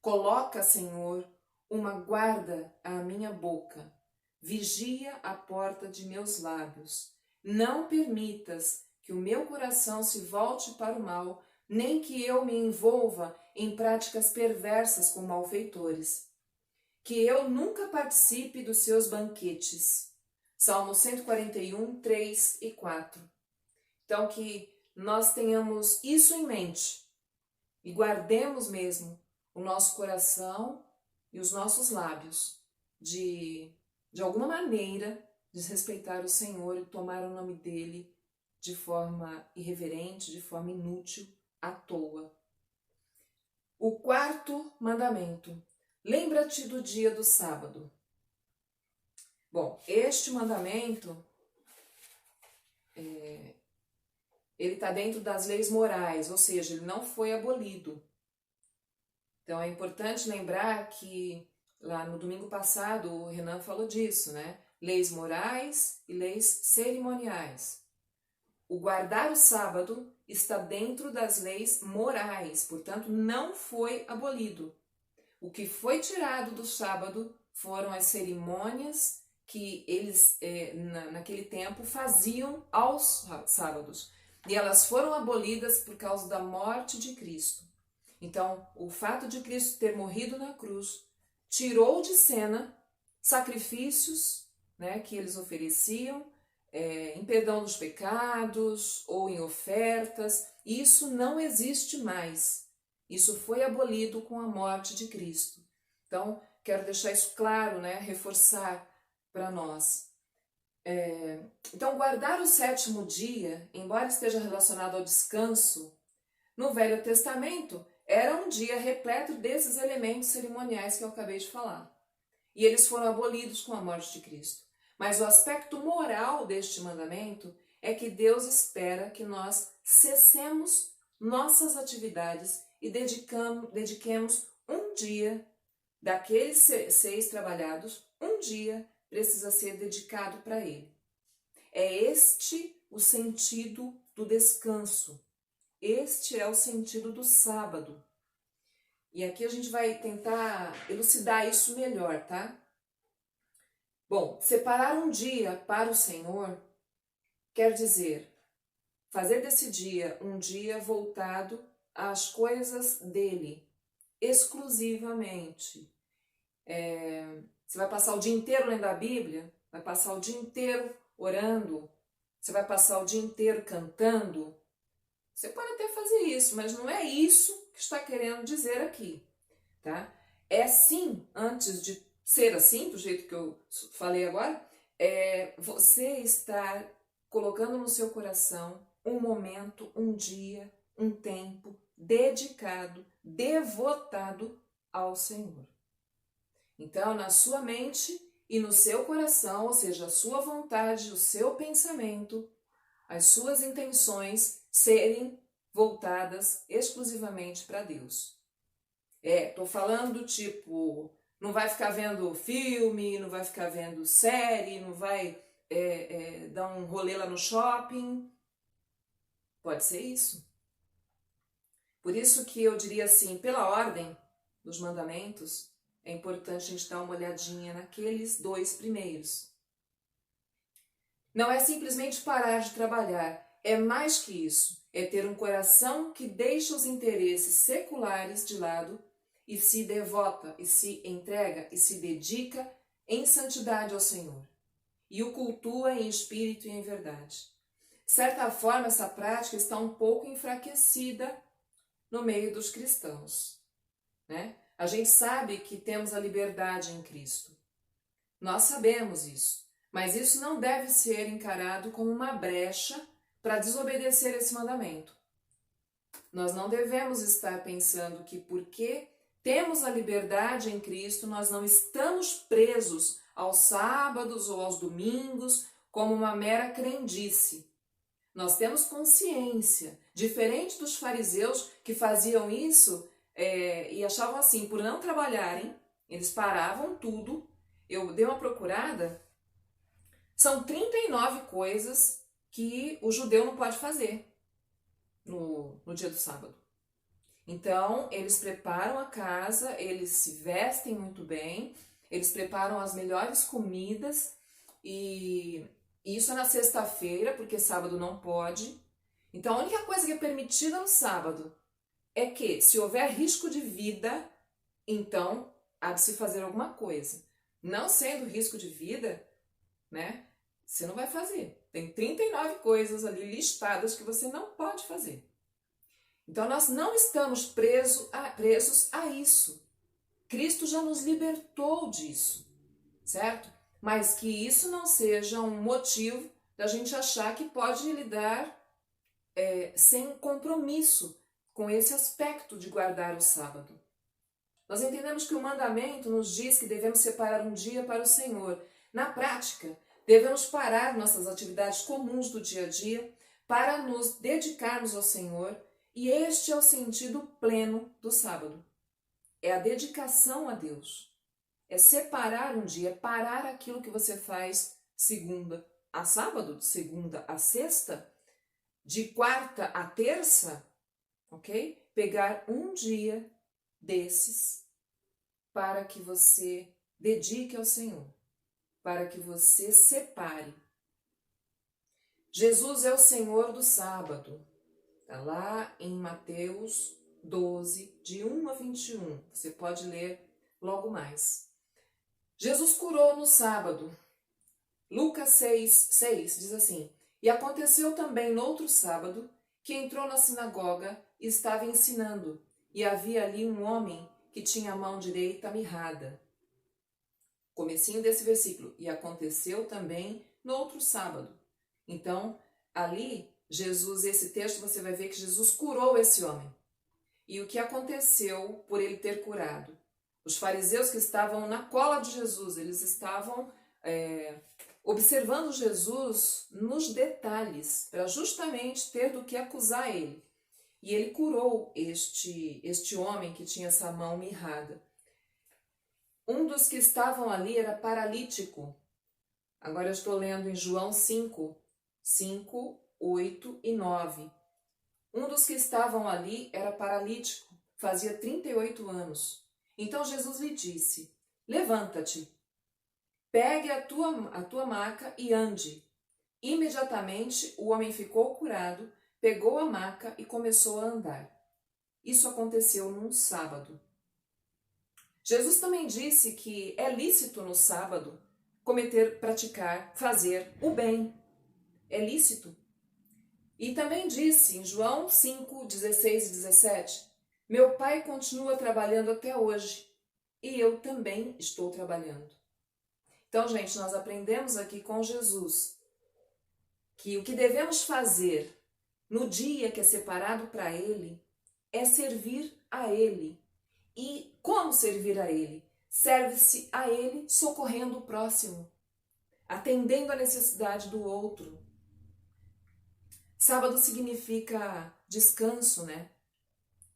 Coloca, Senhor, uma guarda à minha boca. Vigia a porta de meus lábios. Não permitas que o meu coração se volte para o mal, nem que eu me envolva em práticas perversas com malfeitores. Que eu nunca participe dos seus banquetes. Salmo 141, 3 e 4. Então, que nós tenhamos isso em mente e guardemos mesmo o nosso coração e os nossos lábios de alguma maneira, desrespeitar o Senhor e tomar o nome dEle de forma irreverente, de forma inútil, à toa. O quarto mandamento. Lembra-te do dia do sábado. Bom, este mandamento, ele está dentro das leis morais, ou seja, ele não foi abolido. Então é importante lembrar que lá no domingo passado o Renan falou disso, né? Leis morais e leis cerimoniais. O guardar o sábado está dentro das leis morais, portanto não foi abolido. O que foi tirado do sábado foram as cerimônias que eles, naquele tempo, faziam aos sábados. E elas foram abolidas por causa da morte de Cristo. Então, o fato de Cristo ter morrido na cruz tirou de cena sacrifícios, né, que eles ofereciam em perdão dos pecados ou em ofertas. Isso não existe mais. Isso foi abolido com a morte de Cristo. Então, quero deixar isso claro, né? Reforçar para nós. Então, guardar o sétimo dia, embora esteja relacionado ao descanso, no Velho Testamento era um dia repleto desses elementos cerimoniais que eu acabei de falar. E eles foram abolidos com a morte de Cristo. Mas o aspecto moral deste mandamento é que Deus espera que nós cessemos nossas atividades e dediquemos um dia, daqueles 6 trabalhados, um dia precisa ser dedicado para Ele. É este o sentido do descanso. Este é o sentido do sábado. E aqui a gente vai tentar elucidar isso melhor, tá? Bom, separar um dia para o Senhor quer dizer fazer desse dia um dia voltado às coisas dele, exclusivamente. Você vai passar o dia inteiro lendo a Bíblia, vai passar o dia inteiro orando, você vai passar o dia inteiro cantando. Você pode até fazer isso, mas não é isso que está querendo dizer aqui, tá? É sim, antes de ser assim, do jeito que eu falei agora, você estar colocando no seu coração um momento, um dia, um tempo dedicado, devotado ao Senhor. Então, na sua mente e no seu coração, ou seja, a sua vontade, o seu pensamento, as suas intenções serem voltadas exclusivamente para Deus. Tô falando tipo, não vai ficar vendo filme, não vai ficar vendo série, não vai dar um rolê lá no shopping. Pode ser isso. Por isso que eu diria assim, pela ordem dos mandamentos, é importante a gente dar uma olhadinha naqueles 2 primeiros. Não é simplesmente parar de trabalhar, é mais que isso. É ter um coração que deixa os interesses seculares de lado e se devota, e se entrega, e se dedica em santidade ao Senhor. E o cultua em espírito e em verdade. De certa forma, essa prática está um pouco enfraquecida no meio dos cristãos, né? A gente sabe que temos a liberdade em Cristo. Nós sabemos isso. Mas isso não deve ser encarado como uma brecha para desobedecer esse mandamento. Nós não devemos estar pensando que porque temos a liberdade em Cristo, nós não estamos presos aos sábados ou aos domingos como uma mera crendice. Nós temos consciência, diferente dos fariseus que faziam isso e achavam assim, por não trabalharem, eles paravam tudo. Eu dei uma procurada, são 39 coisas que o judeu não pode fazer no dia do sábado. Então, eles preparam a casa, eles se vestem muito bem, eles preparam as melhores comidas e isso é na sexta-feira, porque sábado não pode. Então, a única coisa que é permitida no sábado é que, se houver risco de vida, então há de se fazer alguma coisa. Não sendo risco de vida, né? Você não vai fazer. Tem 39 coisas ali listadas que você não pode fazer. Então, nós não estamos presos a isso. Cristo já nos libertou disso, certo? Mas que isso não seja um motivo da gente achar que pode lidar sem compromisso com esse aspecto de guardar o sábado. Nós entendemos que o mandamento nos diz que devemos separar um dia para o Senhor. Na prática, devemos parar nossas atividades comuns do dia a dia para nos dedicarmos ao Senhor, e este é o sentido pleno do sábado. É a dedicação a Deus. É separar um dia, é parar aquilo que você faz segunda a sábado, de segunda a sexta, de quarta a terça, ok? Pegar um dia desses para que você dedique ao Senhor, para que você separe. Jesus é o Senhor do sábado. Está lá em Mateus 12, de 1 a 21. Você pode ler logo mais. Jesus curou no sábado. Lucas 6 diz assim: E aconteceu também no outro sábado, que entrou na sinagoga e estava ensinando, e havia ali um homem que tinha a mão direita mirrada. Comecinho desse versículo. E aconteceu também no outro sábado. Então, ali, Jesus, esse texto você vai ver que Jesus curou esse homem. E o que aconteceu por ele ter curado? Os fariseus que estavam na cola de Jesus, eles estavam observando Jesus nos detalhes, para justamente ter do que acusar ele. E ele curou este homem que tinha essa mão mirrada. Um dos que estavam ali era paralítico. Agora eu estou lendo em João 5, 8 e 9. Um dos que estavam ali era paralítico, fazia 38 anos. Então Jesus lhe disse: Levanta-te, pegue a tua maca e ande. Imediatamente o homem ficou curado, pegou a maca e começou a andar. Isso aconteceu num sábado. Jesus também disse que é lícito no sábado praticar, fazer o bem. É lícito. E também disse em João 5, 16 e 17, Meu Pai continua trabalhando até hoje e eu também estou trabalhando. Então, gente, nós aprendemos aqui com Jesus que o que devemos fazer no dia que é separado para Ele é servir a Ele. E como servir a Ele? Serve-se a Ele socorrendo o próximo, atendendo a necessidade do outro. Sábado significa descanso, né?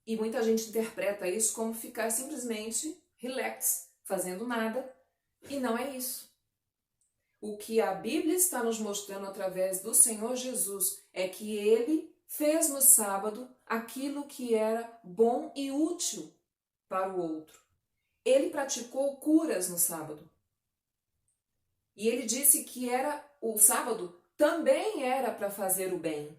E muita gente interpreta isso como ficar simplesmente relax, fazendo nada, e não é isso. O que a Bíblia está nos mostrando através do Senhor Jesus é que Ele fez no sábado aquilo que era bom e útil para o outro. Ele praticou curas no sábado. E ele disse que o sábado também era para fazer o bem.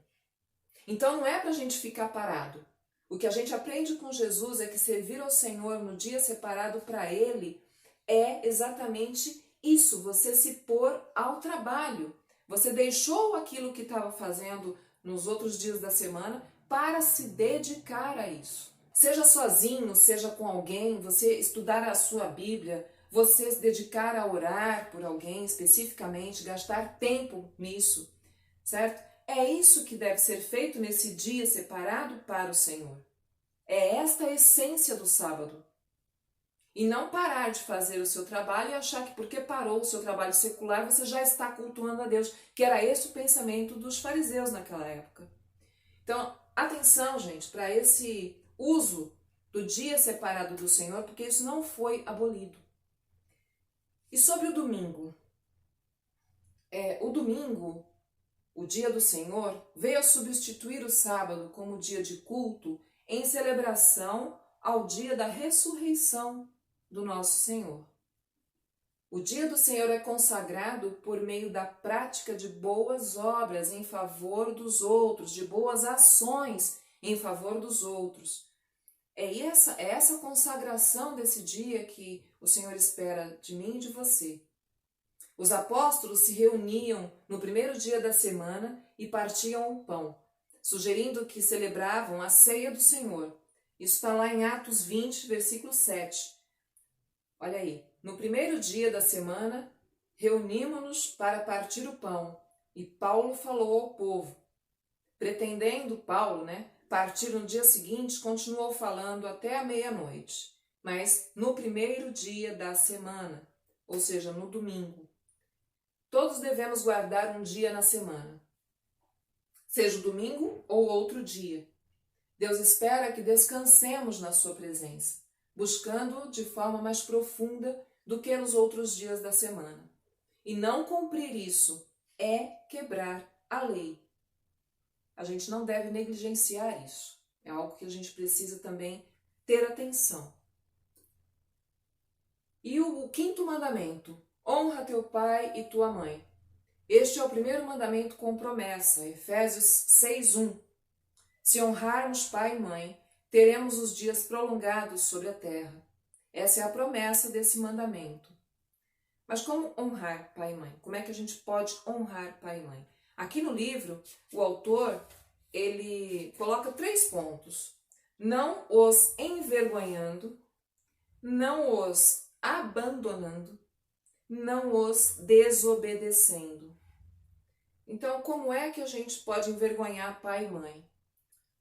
Então não é para a gente ficar parado. O que a gente aprende com Jesus é que servir ao Senhor no dia separado para Ele é exatamente isso, você se pôr ao trabalho. Você deixou aquilo que estava fazendo nos outros dias da semana para se dedicar a isso. Seja sozinho, seja com alguém, você estudar a sua Bíblia, você se dedicar a orar por alguém especificamente, gastar tempo nisso, certo? É isso que deve ser feito nesse dia separado para o Senhor. É esta a essência do sábado. E não parar de fazer o seu trabalho e achar que porque parou o seu trabalho secular você já está cultuando a Deus, que era esse o pensamento dos fariseus naquela época. Então, atenção, gente, para esse uso do dia separado do Senhor, porque isso não foi abolido. E sobre o domingo? O domingo, o dia do Senhor, veio a substituir o sábado como dia de culto em celebração ao dia da ressurreição do nosso Senhor. O dia do Senhor é consagrado por meio da prática de boas obras em favor dos outros, de boas ações em favor dos outros. É essa consagração desse dia que o Senhor espera de mim e de você. Os apóstolos se reuniam no primeiro dia da semana e partiam o pão, sugerindo que celebravam a ceia do Senhor. Isso está lá em Atos 20, versículo 7. Olha aí, no primeiro dia da semana, reunimos-nos para partir o pão, e Paulo falou ao povo. Pretendendo Paulo, partir no dia seguinte, continuou falando até a meia-noite, mas no primeiro dia da semana, ou seja, no domingo. Todos devemos guardar um dia na semana, seja o domingo ou outro dia. Deus espera que descansemos na sua presença, buscando-o de forma mais profunda do que nos outros dias da semana. E não cumprir isso é quebrar a lei. A gente não deve negligenciar isso. É algo que a gente precisa também ter atenção. E o quinto mandamento: honra teu pai e tua mãe. Este é o primeiro mandamento com promessa, Efésios 6:1. Se honrarmos pai e mãe, teremos os dias prolongados sobre a terra. Essa é a promessa desse mandamento. Mas como honrar pai e mãe? Como é que a gente pode honrar pai e mãe? Aqui no livro, o autor, ele coloca 3 pontos. Não os envergonhando, não os abandonando, não os desobedecendo. Então, como é que a gente pode envergonhar pai e mãe?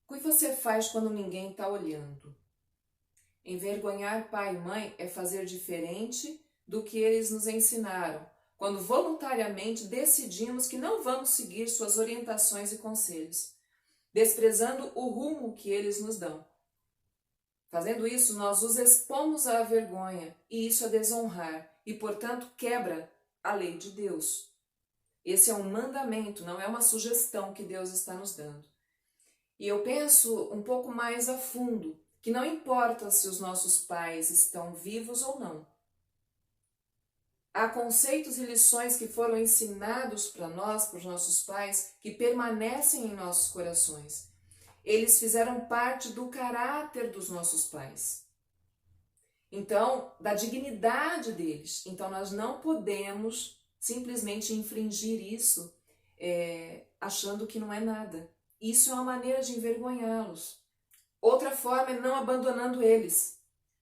O que você faz quando ninguém está olhando? Envergonhar pai e mãe é fazer diferente do que eles nos ensinaram, quando voluntariamente decidimos que não vamos seguir suas orientações e conselhos, desprezando o rumo que eles nos dão. Fazendo isso, nós os expomos à vergonha, e isso é desonrar, e portanto quebra a lei de Deus. Esse é um mandamento, não é uma sugestão que Deus está nos dando. E eu penso um pouco mais a fundo, que não importa se os nossos pais estão vivos ou não. Há conceitos e lições que foram ensinados para nós, para os nossos pais, que permanecem em nossos corações. Eles fizeram parte do caráter dos nossos pais. Então, da dignidade deles. Então, nós não podemos simplesmente infringir isso achando que não é nada. Isso é uma maneira de envergonhá-los. Outra forma é não abandonando eles.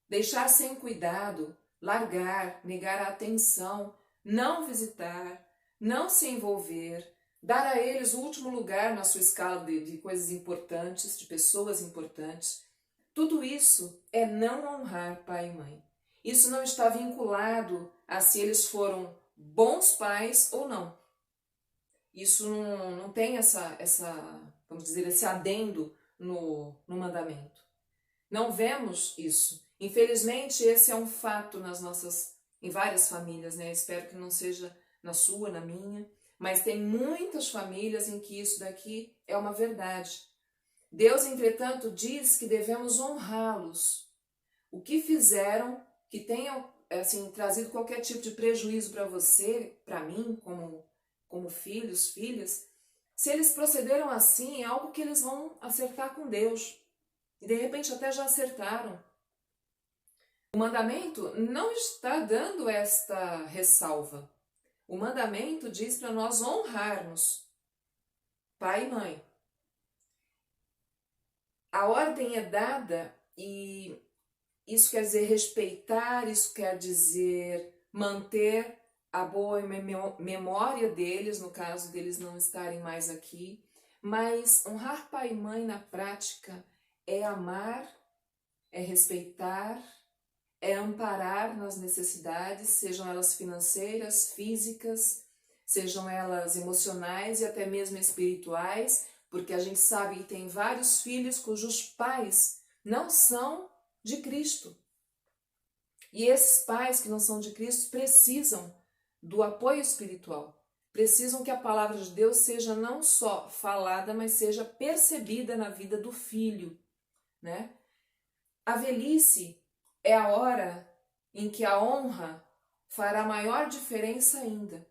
Deixar sem cuidado, largar, negar a atenção, não visitar, não se envolver, dar a eles o último lugar na sua escala de coisas importantes, de pessoas importantes. Tudo isso é não honrar pai e mãe. Isso não está vinculado a se eles foram bons pais ou não. Isso não tem vamos dizer, esse adendo no mandamento. Não vemos isso. Infelizmente, esse é um fato em várias famílias, Espero que não seja na sua, na minha, mas tem muitas famílias em que isso daqui é uma verdade. Deus, entretanto, diz que devemos honrá-los. O que fizeram que tenham trazido qualquer tipo de prejuízo para você, para mim, como filhos, filhas, Se eles procederam assim, é algo que eles vão acertar com Deus. E de repente até já acertaram. O mandamento não está dando esta ressalva. O mandamento diz para nós honrarmos pai e mãe. A ordem é dada e isso quer dizer respeitar, isso quer dizer manter a boa memória deles, no caso deles não estarem mais aqui. Mas honrar pai e mãe na prática é amar, é respeitar, é amparar nas necessidades, sejam elas financeiras, físicas, sejam elas emocionais e até mesmo espirituais, porque a gente sabe que tem vários filhos cujos pais não são de Cristo. E esses pais que não são de Cristo precisam do apoio espiritual. Precisam que a palavra de Deus seja não só falada, mas seja percebida na vida do filho, né? A velhice é a hora em que a honra fará maior diferença ainda.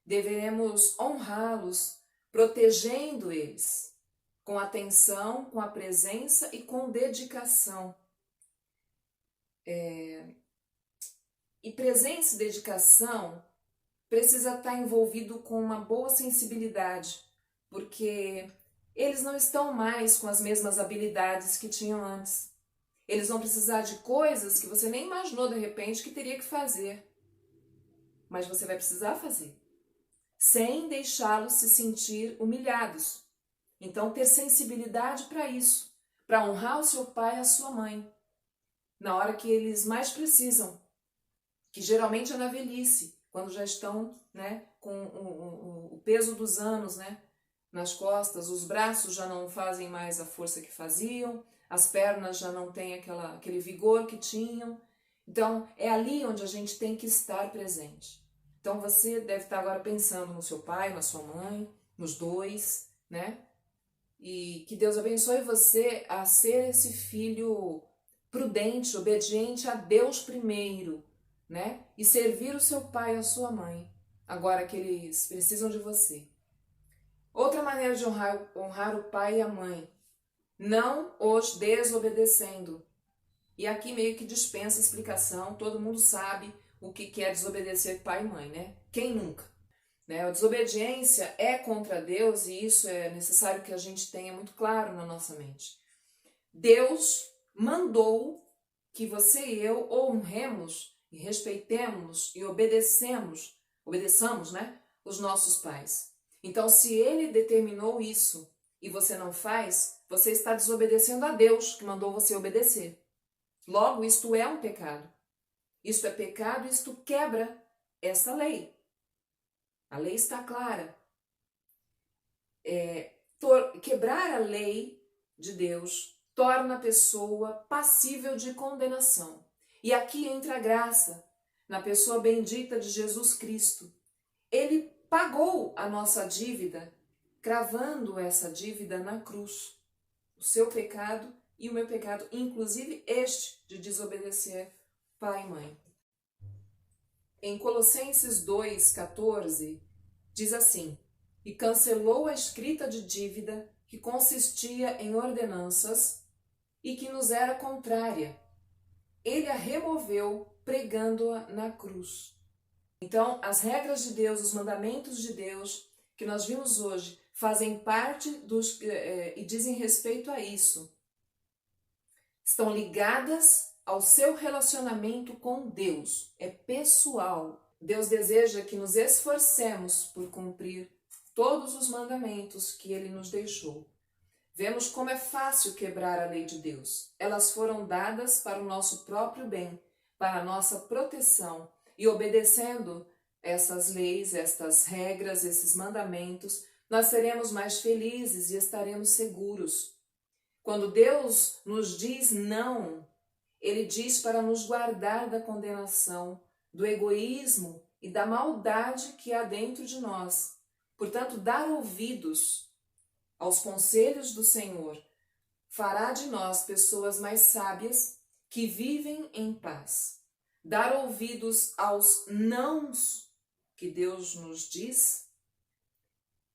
Deveremos honrá-los, protegendo eles, com atenção, com a presença e com dedicação. E presença e dedicação precisa estar envolvido com uma boa sensibilidade, porque eles não estão mais com as mesmas habilidades que tinham antes. Eles vão precisar de coisas que você nem imaginou de repente que teria que fazer. Mas você vai precisar fazer, sem deixá-los se sentir humilhados. Então, ter sensibilidade para isso, para honrar o seu pai e a sua mãe, na hora que eles mais precisam, que geralmente é na velhice, quando já estão, né, com o peso dos anos, né, nas costas, os braços já não fazem mais a força que faziam, as pernas já não têm aquele vigor que tinham. Então, é ali onde a gente tem que estar presente. Então, você deve estar agora pensando no seu pai, na sua mãe, nos dois, né? E que Deus abençoe você a ser esse filho prudente, obediente a Deus primeiro, né? E servir o seu pai e a sua mãe, agora que eles precisam de você. Outra maneira de honrar o pai e a mãe, não os desobedecendo. E aqui meio que dispensa explicação, todo mundo sabe o que é desobedecer pai e mãe, né? Quem nunca? Né? A desobediência é contra Deus e isso é necessário que a gente tenha muito claro na nossa mente. Deus mandou que você e eu honremos e respeitemos e obedeçamos, né, os nossos pais. Então, se ele determinou isso e você não faz, você está desobedecendo a Deus que mandou você obedecer. Logo, isto é um pecado. Isto é pecado, isto quebra essa lei. A lei está clara. Quebrar a lei de Deus torna a pessoa passível de condenação. E aqui entra a graça, na pessoa bendita de Jesus Cristo. Ele pagou a nossa dívida, cravando essa dívida na cruz. O seu pecado e o meu pecado, inclusive este de desobedecer pai e mãe. Em Colossenses 2,14, diz assim: e cancelou a escrita de dívida que consistia em ordenanças e que nos era contrária. Ele a removeu, pregando-a na cruz. Então, as regras de Deus, os mandamentos de Deus, que nós vimos hoje, fazem parte e dizem respeito a isso. Estão ligadas ao seu relacionamento com Deus. É pessoal. Deus deseja que nos esforcemos por cumprir todos os mandamentos que Ele nos deixou. Vemos como é fácil quebrar a lei de Deus. Elas foram dadas para o nosso próprio bem, para a nossa proteção. E obedecendo essas leis, estas regras, esses mandamentos, nós seremos mais felizes e estaremos seguros. Quando Deus nos diz não, Ele diz para nos guardar da condenação, do egoísmo e da maldade que há dentro de nós. Portanto, dar ouvidos aos conselhos do Senhor fará de nós pessoas mais sábias que vivem em paz. Dar ouvidos aos nãos que Deus nos diz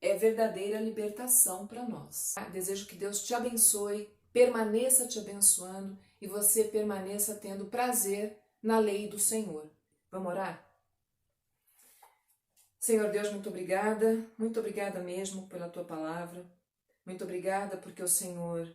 é verdadeira libertação para nós. Desejo que Deus te abençoe, permaneça te abençoando e você permaneça tendo prazer na lei do Senhor. Vamos orar? Senhor Deus, muito obrigada mesmo pela tua palavra. Muito obrigada porque o Senhor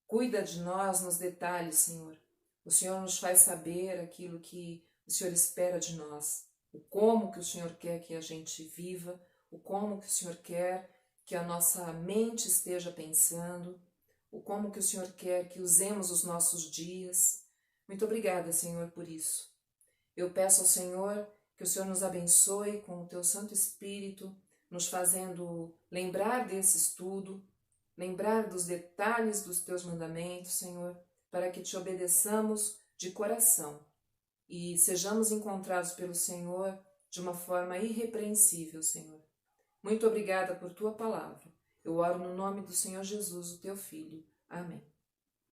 cuida de nós nos detalhes, Senhor. O Senhor nos faz saber aquilo que o Senhor espera de nós, o como que o Senhor quer que a gente viva, o como que o Senhor quer que a nossa mente esteja pensando, o como que o Senhor quer que usemos os nossos dias. Muito obrigada, Senhor, por isso. Eu peço ao Senhor que o Senhor nos abençoe com o Teu Santo Espírito, nos fazendo lembrar desse estudo, lembrar dos detalhes dos Teus mandamentos, Senhor, para que Te obedeçamos de coração e sejamos encontrados pelo Senhor de uma forma irrepreensível, Senhor. Muito obrigada por Tua palavra. Eu oro no nome do Senhor Jesus, o Teu Filho. Amém.